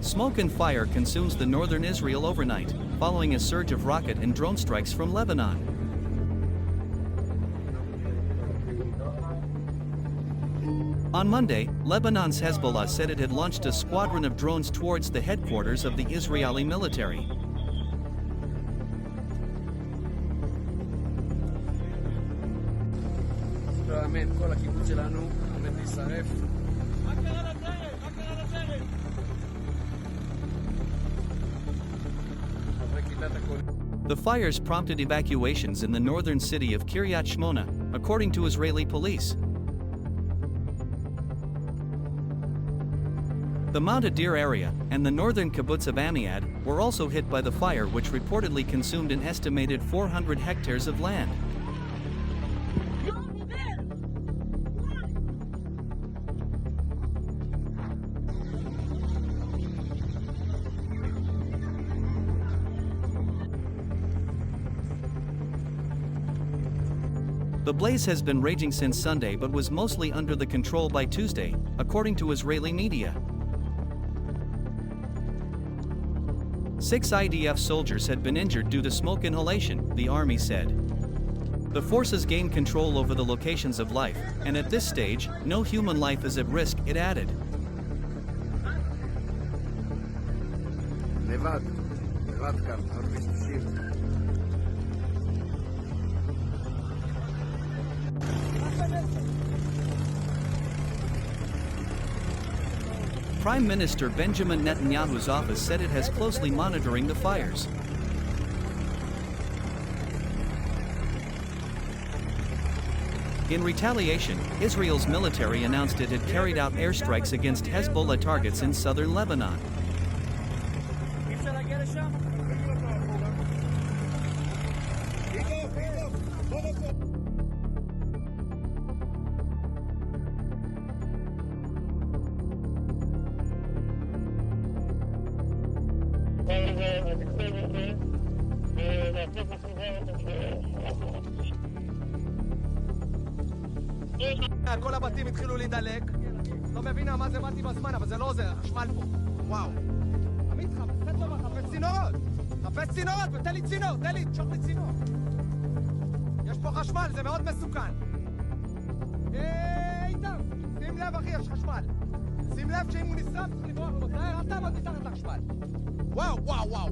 Smoke and fire consumes the northern Israel overnight, following a surge of rocket and drone strikes from Lebanon. On Monday, Lebanon's Hezbollah said it had launched a squadron of drones towards the headquarters of the Israeli military. The fires prompted evacuations in the northern city of Kiryat Shmona, according to Israeli police. The Mount Adir area and the northern kibbutz of Amiad were also hit by the fire, which reportedly consumed an estimated 400 hectares of land. The blaze has been raging since Sunday but was mostly under the control by Tuesday, according to Israeli media. 6 IDF soldiers had been injured due to smoke inhalation, the army said. The forces gained control over the locations of life, and at this stage, no human life is at risk, it added. Prime Minister Benjamin Netanyahu's office said it has closely monitoring the fires. In retaliation, Israel's military announced it had carried out airstrikes against Hezbollah targets in southern Lebanon. כל הבתים התחילו להידלק. לא מבינה מה זה באתי בזמן, אבל זה לא עוזר, החשמל פה. וואו. עמית, חפש צינורות. חפש צינורות ותן לי צינור, תן לי, תשוך לי צינור. יש פה חשמל, זה מאוד מסוכן. איתם, שים לב אחי, יש חשמל. שים לב שאם הוא נשרף צריך לברוח לו, אל תעמוד מתחת לחשמל. וואו, וואו, וואו.